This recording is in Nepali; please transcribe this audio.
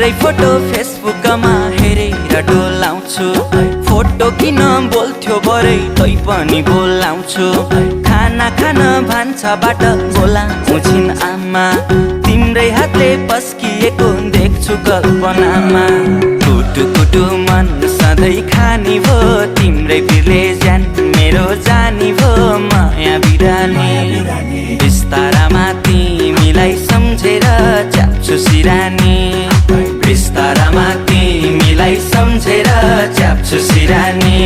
तिम्रै फोटो फेसबुकमा हेरेर डोलाउँछु। फोटो किन बोल्थ्यो भरे तै पनि बोलाउँछु। खाना खान भान्साबाट बोलाउँछिन् आमा, तिम्रै हातले पस्किएको देख्छु कल्पनामा। कुटु कुटु मन सधैँ खानी भो, तिम्रै बिरले ज्यान मेरो जानी भो माया बिरानी। बिस्तारामा तिमीलाई सम्झेर च्याप्छु सिरानी, बिस्तारामा तिमीलाई सम्झेर च्याप्छु सिरानी।